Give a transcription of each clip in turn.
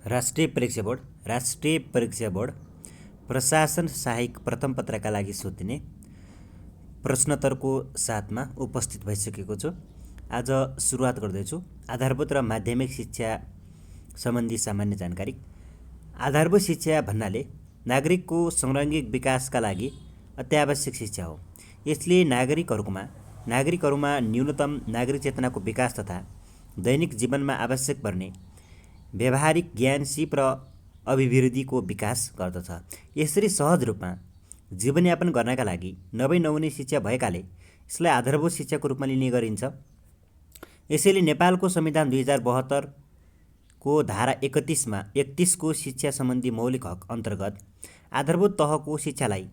राष्ट्रिय परीक्षा बोर्ड प्रशासन सहायक प्रथम पत्रका लागि सोधिने प्रश्नोत्तरको साथमा उपस्थित भइसकेको छु। आज सुरुवात गर्दैछु आधारभूत र माध्यमिक शिक्षा सम्बन्धी सामान्य जानकारी। आधारभूत शिक्षा भन्नाले नागरिकको सर्वाङ्गीण विकासका लागि अत्यावश्यक शिक्षा हो। यसले नागरिकहरूमा न्यूनतम नागरिक चेतनाको विकास तथा दैनिक जीवनमा आवश्यक पर्ने व्यावहारिक ज्ञान, सिप र अभिवृद्धिको विकास गर्दछ। यसरी सहज रूपमा जीवनयापन गर्नका लागि नहुने शिक्षा भएकाले यसलाई आधारभूत शिक्षाको रूपमा लिने गरिन्छ। यसैले नेपालको संविधान 2072 को धारा 31 को शिक्षा सम्बन्धी मौलिक हक अन्तर्गत आधारभूत तहको शिक्षालाई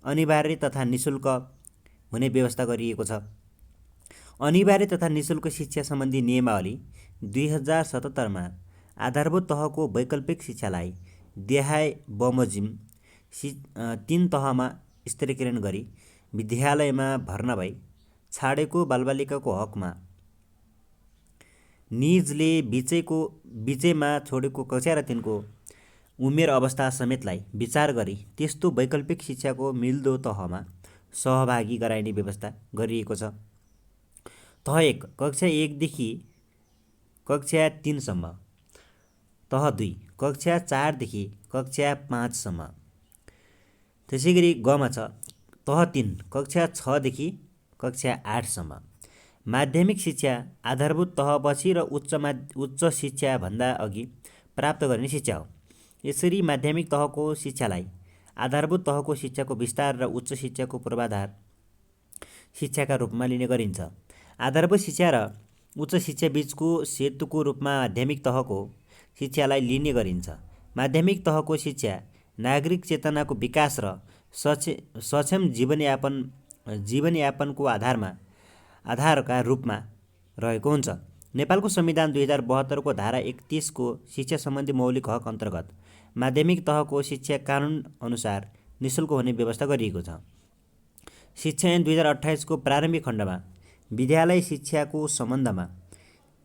अनिवार्य तथा निशुल्क हुने व्यवस्था गरिएको छ। अनिवार्य तथा निशुल्क शिक्षा सम्बन्धी नियमावली 2077 मा आधारभूत तहको वैकल्पिक शिक्षालाई देहाय बमोजिम 3 तहमा स्तरीकरण गरी विद्यालयमा भर्ना भई छाडेको बालबालिकाको हकमा निजले बीचैमा छोडेको कक्षा र 3 को उमेर अवस्था समेतलाई विचार गरी त्यस्तो वैकल्पिक शिक्षाको मिल्दो तहमा सहभागी गराइने व्यवस्था गरिएको छ। तह 1 कक्षा 1 देखि कक्षा 3 सम्म, तह 2 कक्षा 4 देखि कक्षा 5 सम्म। त्यसैगरी गमा छ तह 3 कक्षा 6 देखि कक्षा 8 सम्म। माध्यमिक शिक्षा आधारभूत तहपछि र उच्च शिक्षा भन्दा अघि प्राप्त गर्ने शिक्षा हो। यसरी माध्यमिक तहको शिक्षालाई आधारभूत तहको शिक्षाको विस्तार र उच्च शिक्षाको पूर्वाधार शिक्षाका रूपमा लिने गरिन्छ। आधारभूत शिक्षा र उच्च शिक्षा बीचको सेतुको रूपमा माध्यमिक तहको शिक्षालाई लिने गरिन्छ। माध्यमिक तहको शिक्षा नागरिक चेतनाको विकास र सक्षम जीवनयापनको आधारका रूपमा रहेको हुन्छ। नेपालको संविधान 2072 को धारा 31 को शिक्षा सम्बन्धी मौलिक हक अन्तर्गत माध्यमिक तहको शिक्षा कानुन अनुसार निशुल्क हुने व्यवस्था गरिएको छ। शिक्षा ऐन 2028 को प्रारम्भिक खण्डमा विद्यालय शिक्षाको सम्बन्धमा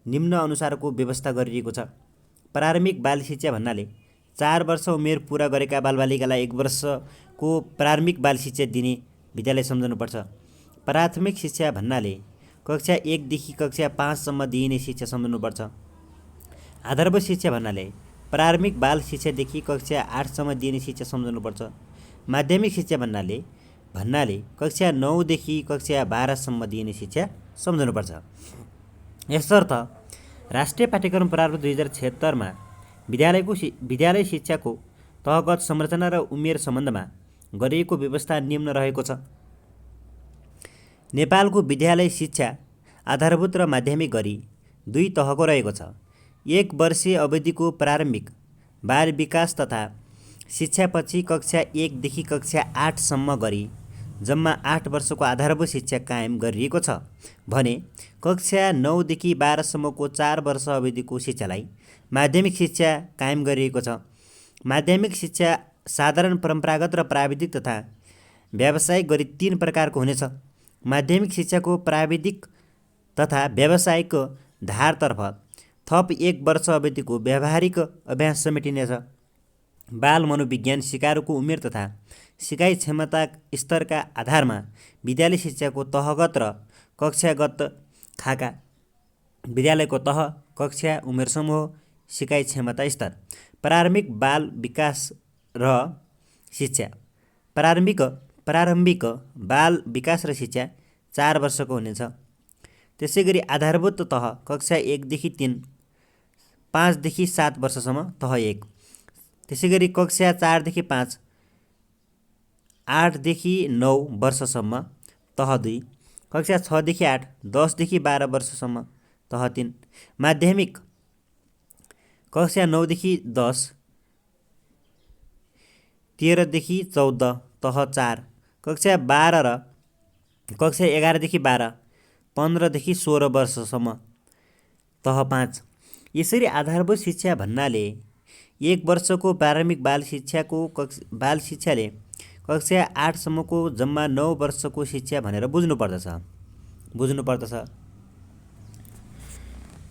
निम्न अनुसारको व्यवस्था गरिएको छ। प्रारम्भिक बाल शिक्षा भन्नाले 4 वर्ष उमेर पुरा गरेका बालबालिकालाई 1 वर्षको प्रारम्भिक बाल शिक्षा दिने विद्यालय सम्झनुपर्छ। प्राथमिक शिक्षा भन्नाले कक्षा 1 देखि कक्षा 5 सम्म दिइने शिक्षा सम्झनुपर्छ। आधारभूत शिक्षा भन्नाले प्रारम्भिक बाल शिक्षादेखि कक्षा 8 सम्म दिइने शिक्षा सम्झनुपर्छ। माध्यमिक शिक्षा भन्नाले कक्षा 9 देखि कक्षा 12 सम्म दिइने शिक्षा सम्झनुपर्छ। यसर्थ राष्ट्रिय पाठ्यक्रम प्रारूप 2076 मा विद्यालय शिक्षाको तहगत संरचना र उमेर सम्बन्धमा गरिएको व्यवस्था निम्न रहेको छ। नेपालको विद्यालय शिक्षा आधारभूत र माध्यमिक गरी 2 तहको रहेको छ। 1 वर्षीय अवधिको प्रारम्भिक बाल विकास तथा शिक्षापछि कक्षा 1 देखि कक्षा 8 सम्म गरी जम्मा 8 वर्षको आधारभूत शिक्षा कायम गरिएको छ भने कक्षा 9 देखि 12 सम्मको 4 वर्ष अवधिको शिक्षालाई माध्यमिक शिक्षा कायम गरिएको छ। माध्यमिक शिक्षा साधारण, परम्परागत र प्राविधिक तथा व्यावसायिक गरी 3 प्रकारको हुनेछ। माध्यमिक शिक्षाको प्राविधिक तथा व्यावसायिक धारतर्फ थप 1 वर्ष अवधिको व्यावहारिक अभ्यास समेटिनेछ। बाल मनोविज्ञान सिकारुको उमेर तथा सिकाइ क्षमता स्तरका आधारमा विद्यालय शिक्षाको तहगत र कक्षागत खाका। विद्यालयको तह, कक्षा, उमेर समूह, सिकाइ क्षमता स्तर। प्रारम्भिक बाल विकास र शिक्षा प्रारम्भिक बाल विकास र शिक्षा 4 वर्षको हुनेछ। त्यसैगरी आधारभूत तह कक्षा 1 देखि 3, 5 देखि 7 वर्षसम्म तह 1। त्यसैगरी कक्षा 4 देखि 5, 8 देखि 9 वर्षसम्म तह 2। कक्षा 6 देखि 8, 10 देखि 12 वर्षसम्म तह 3। माध्यमिक कक्षा 9 देखि 10, 13 देखि 14 तह 4। कक्षा 12 र कक्षा 11 देखि 12, 15 देखि 16 वर्षसम्म तह 5। यसरी आधारभूत शिक्षा भन्नाले 1 वर्षको प्रारम्भिक बाल शिक्षाले कक्षा 8 सम्मको जम्मा 9 वर्षको शिक्षा भनेर बुझ्नुपर्दछ।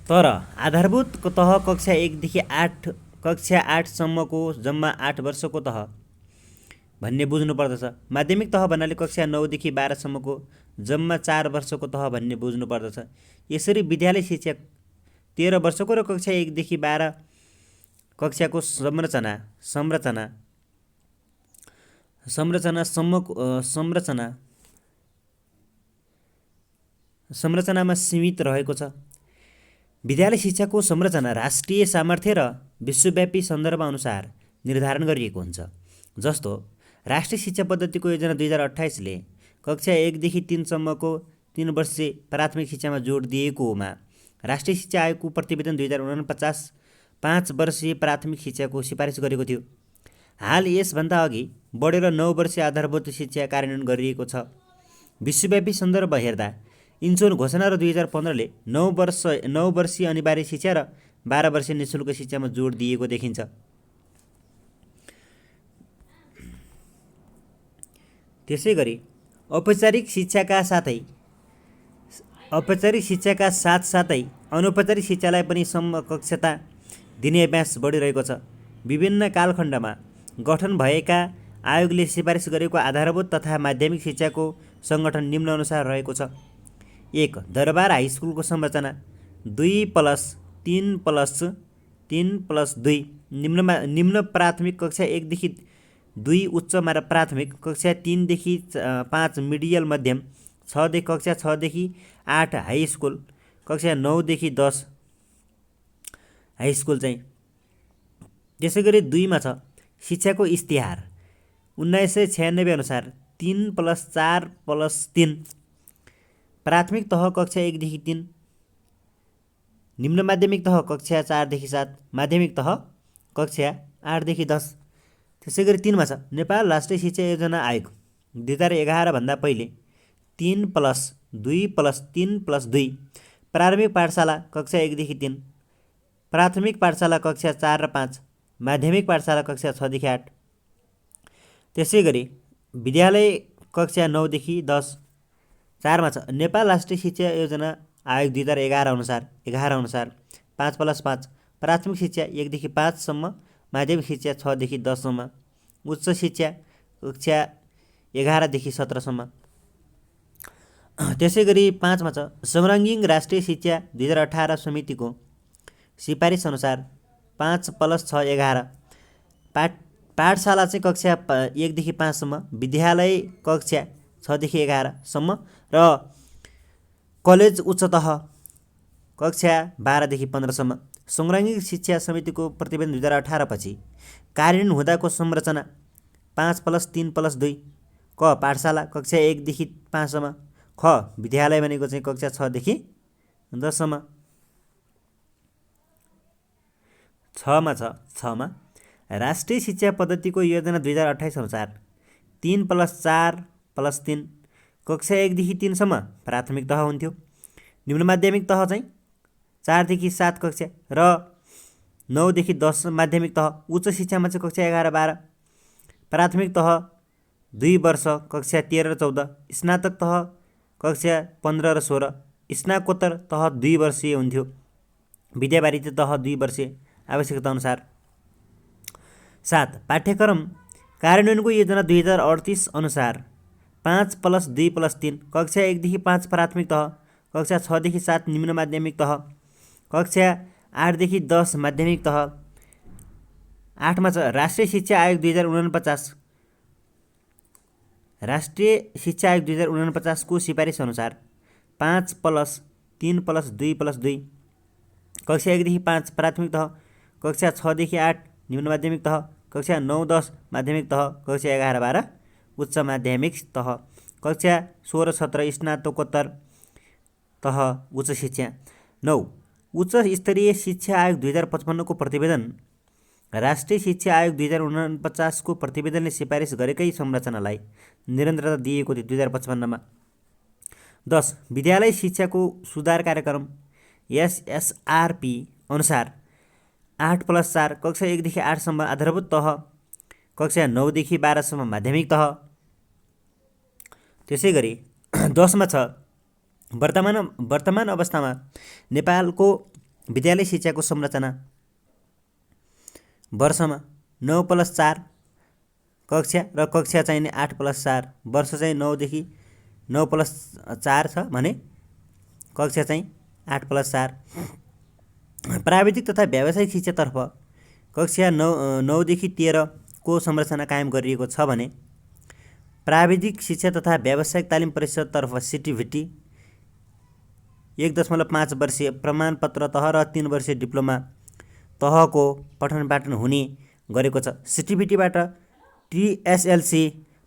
तर आधारभूत तह कक्षा 1 देखि 8 कक्षा 8 सम्मको जम्मा 8 वर्षको तह भन्ने बुझ्नुपर्दछ। माध्यमिक तह भन्नाले कक्षा 9 देखि 12 सम्मको जम्मा 4 वर्षको तह भन्ने बुझ्नुपर्दछ। यसरी विद्यालय शिक्षा 13 वर्षको र कक्षा 1 देखि 12 कक्षाको संरचनामा सीमित रहेको छ। विद्यालय शिक्षाको संरचना राष्ट्रिय सामर्थ्य र विश्वव्यापी सन्दर्भअनुसार निर्धारण गरिएको हुन्छ। जस्तो राष्ट्रिय शिक्षा पद्धतिको योजना 2028ले कक्षा 1 देखि 3 सम्मको 3 वर्षीय प्राथमिक शिक्षामा जोड दिएकोमा राष्ट्रिय शिक्षा आयोगको प्रतिवेदन 2049 5 वर्षीय प्राथमिक शिक्षाको सिफारिस गरेको थियो। हाल यसभन्दा अघि बढेर 9 वर्षीय आधारभूत शिक्षा कार्यान्वयन गरिएको छ। विश्वव्यापी सन्दर्भ हेर्दा इन्चोन घोषणा र 2015ले 9 वर्षीय अनिवार्य शिक्षा र 12 वर्षीय निःशुल्क शिक्षामा जोड दिएको देखिन्छ। त्यसैगरी औपचारिक शिक्षाका साथसाथै अनौपचारिक शिक्षालाई पनि समकक्षता दिने अभ्यास बढिरहेको छ। विभिन्न कालखण्डमा गठन भएका आयोगले सिफारिस गरेको आधारभूत तथा माध्यमिक शिक्षाको सङ्गठन निम्नअनुसार रहेको छ। 1. दरबार हाई स्कुलको संरचना 2+3+2 निम्न प्राथमिक कक्षा 1 देखि 2 उच्च प्राथमिक, कक्षा 3 देखि 5 मिडियल मध्यम, कक्षा 6 देखि 8 हाई स्कुल, कक्षा 9 देखि 10 हाई स्कुल चाहिँ। त्यसैगरी 2 मा छ शिक्षाको इस्तिहार 1996 अनुसार 3+4+3 प्राथमिक तह कक्षा 1 देखि 3, निम्न माध्यमिक तह कक्षा 4 देखि 7, माध्यमिक तह कक्षा 8 देखि 10। त्यसैगरी 3 मा छ नेपाल राष्ट्रिय शिक्षा योजना आयोग 2011 भन्दा पहिले 3+2+3+2 प्रारम्भिक पाठशाला कक्षा 1 देखि 3, प्राथमिक पाठशाला कक्षा 4 र 5, माध्यमिक पाठशाला कक्षा 6 देखि 8। त्यसैगरी विद्यालय कक्षा 9 देखि 10। 4 मा छ नेपाल राष्ट्रिय शिक्षा योजना आयोग 2011 अनुसार 5+5 प्राथमिक शिक्षा 1 देखि 5 सम्म, माध्यमिक शिक्षा 6 देखि 10 सम्म, उच्च शिक्षा कक्षा 11 देखि 17 सम्म। त्यसैगरी 5 मा छ समरङ्गिङ राष्ट्रिय शिक्षा 2018 समितिको सिफारिस अनुसार 5+6=11 पाठशाला चाहिँ कक्षा 1 देखि 5 सम्म, विद्यालय कक्षा 6 देखि 11 सम्म र कलेज उच्च तह कक्षा 12 देखि 15 सम्म। समरङ्गिङ शिक्षा समितिको प्रतिवेदन 2018 पछि कार्यान्वयन हुँदाको संरचना 5+3+2 क पाठशाला कक्षा 1 देखि 5 सम्म, ख विद्यालय भनेको चाहिँ कक्षा 6 देखि 10 सम्म। 6 मा राष्ट्रिय शिक्षा पद्धतिको योजना 2028 अनुसार 3+4+3 कक्षा 1 देखि 3 सम्म प्राथमिक तह हुन्थ्यो। निम्न माध्यमिक तह चाहिँ 4 देखि 7 कक्षा र 9 देखि 10 माध्यमिक तह। उच्च शिक्षामा चाहिँ कक्षा 11-12, प्राथमिक तह 2 वर्ष कक्षा 13 र 14, स्नातक तह कक्षा 15 र 16, स्नाकोत्तर तह 2 वर्षीय हुन्थ्यो, विद्यावारिधि तह 2 वर्षीय आवश्यकता अनुसार। 7. पाठ्यक्रम कार्यान्वयनको योजना 2038 अनुसार 5+2+3 कक्षा 1 देखि 5 प्राथमिक तह, कक्षा 6 देखि 7 निम्न माध्यमिक तह, कक्षा 8 देखि 10 माध्यमिक तह। 8 मा छ राष्ट्रिय शिक्षा आयोग 2049 को सिफारिस अनुसार 5+3+2+2 कक्षा 1 देखि 5 प्राथमिक तह, कक्षा 6 देखि 8 निम्न माध्यमिक तह, कक्षा 9-10 माध्यमिक तह, कक्षा 11-12 उच्च माध्यमिक तह, कक्षा 16-17 स्नातकोत्तर तह उच्च शिक्षा। 9. उच्च स्तरीय शिक्षा आयोग 2055 को प्रतिवेदन राष्ट्रिय शिक्षा आयोग 2049 को प्रतिवेदनले सिफारिस गरेकै संरचनालाई निरन्तरता दिएको थियो 2055 मा। 10. विद्यालय शिक्षाको सुधार कार्यक्रम SSRP अनुसार 8+4 कक्षा 1 देखि 8 सम्म आधारभूत तह, कक्षा 9 देखि 12 सम्म माध्यमिक तह। त्यसैगरी 10 मा छ वर्तमान अवस्थामा नेपालको विद्यालय शिक्षाको संरचना वर्षमा 9+4 कक्षा र कक्षा चाहिने 8+4, वर्ष चाहिँ 9 देखि 9+4 छ भने कक्षा चाहिँ 8+4। प्राविधिक तथा व्यावसायिक शिक्षातर्फ कक्षा 9 देखि 13 को संरचना कायम गरिएको छ भने प्राविधिक शिक्षा तथा व्यावसायिक तालिम परिषदतर्फ सिटिभिटी 1.5 वर्षीय प्रमाणपत्र तह र 3 वर्षीय डिप्लोमा तहको पठन पाठन हुने गरेको छ। सिटिभिटीबाट TSLC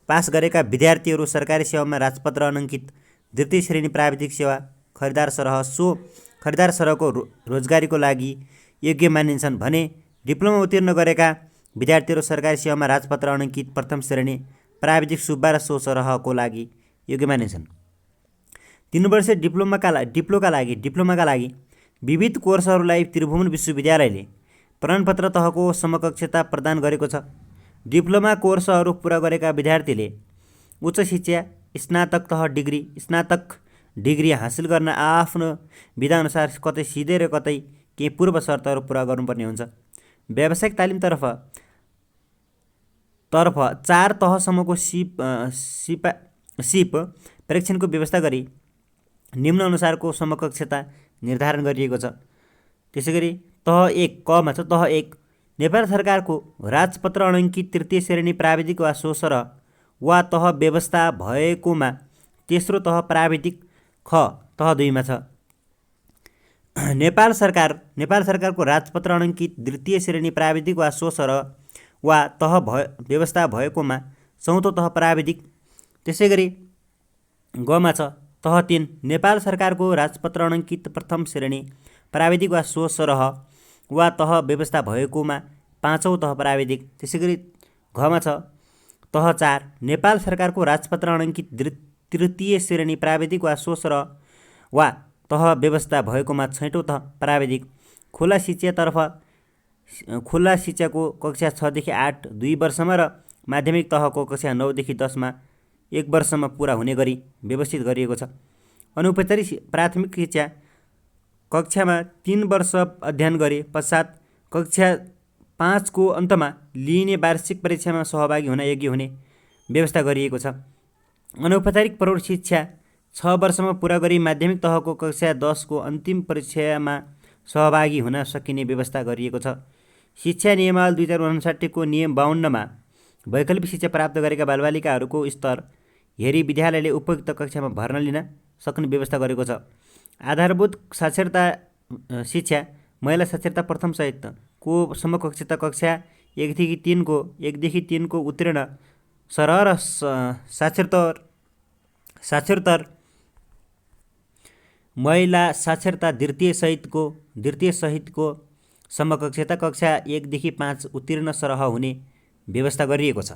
पास गरेका विद्यार्थीहरू सरकारी सेवामा राजपत्र अनङ्कित द्वितीय श्रेणी प्राविधिक सेवा खरिदार सरह सो खरिदार सरहको रोजगारीको लागि योग्य मानिन्छन् भने डिप्लोमा उत्तीर्ण गरेका विद्यार्थीहरू सरकारी सेवामा राजपत्र अनङ्कित प्रथम श्रेणी प्राविधिक सुब्बा र सो सरहको लागि योग्य मानिन्छन्। 3 वर्षीय डिप्लोमाका लागि विविध कोर्सहरूलाई त्रिभुवन विश्वविद्यालयले प्रमाणपत्र तहको समकक्षता प्रदान गरेको छ। डिप्लोमा कोर्सहरू पुरा गरेका विद्यार्थीले उच्च शिक्षा स्नातक डिग्री हासिल गर्न आफ्नो विधाअनुसार कतै सिधै र कतै केही पूर्व शर्तहरू पुरा गर्नुपर्ने हुन्छ। व्यावसायिक तालिमतर्फ 4 तहसम्मको सिप परीक्षणको व्यवस्था गरी निम्न अनुसारको समकक्षता निर्धारण गरिएको छ। त्यसैगरी तह 1 कमा छ। तह 1 नेपाल सरकारको राजपत्र अनङ्कित तृतीय श्रेणी प्राविधिक वा सो सरह वा तह व्यवस्था भएकोमा तेस्रो तह प्राविधिक ख तह 2 मा छ। नेपाल सरकारको राजपत्र अनङ्कित द्वितीय श्रेणी प्राविधिक वा सो सरह वा तह व्यवस्था भएकोमा चौथो तह प्राविधिक। त्यसैगरी ग मा छ। तह 3 नेपाल सरकारको राजपत्र अनङ्कित प्रथम श्रेणी प्राविधिक वा सो सरह वा तह व्यवस्था भएकोमा पाँचौँ तह प्राविधिक। त्यसैगरी घ मा छ। तह 4 नेपाल सरकारको राजपत्र अनङ्कित तृतीय श्रेणी प्राविधिक वा सो सरह वा तह व्यवस्था भएकोमा छैटौँ तह प्राविधिक। खुला शिक्षाको कक्षा 6 देखि 8 2 वर्षमा र माध्यमिक तहको कक्षा 9 देखि 10 मा 1 वर्षमा पुरा हुने गरी व्यवस्थित गरिएको छ। अनौपचारिक प्राथमिक शिक्षा कक्षामा 3 वर्ष अध्ययन गरे पश्चात कक्षा 5 को अन्तमा लिइने वार्षिक परीक्षामा सहभागी हुन योग्य हुने व्यवस्था गरिएको छ। अनौपचारिक प्रौढ शिक्षा 6 वर्षमा पुरा गरी माध्यमिक तहको कक्षा 10 को अन्तिम परीक्षामा सहभागी हुन सकिने व्यवस्था गरिएको छ। शिक्षा नियमावली 2059 को नियम 52 मा वैकल्पिक शिक्षा प्राप्त गरेका बालबालिकाहरूको स्तर हेरी विद्यालयले उपयुक्त कक्षामा भर्ना लिन सक्ने व्यवस्था गरेको छ। आधारभूत साक्षरता शिक्षा महिला साक्षरता प्रथम सहित को समकक्षता कक्षा 1 देखि 3 को उत्तीर्ण सरह र साक्षरतर महिला साक्षरता द्वितीय सहितको समकक्षता कक्षा 1 देखि 5 उत्तीर्ण सरह हुने व्यवस्था गरिएको छ।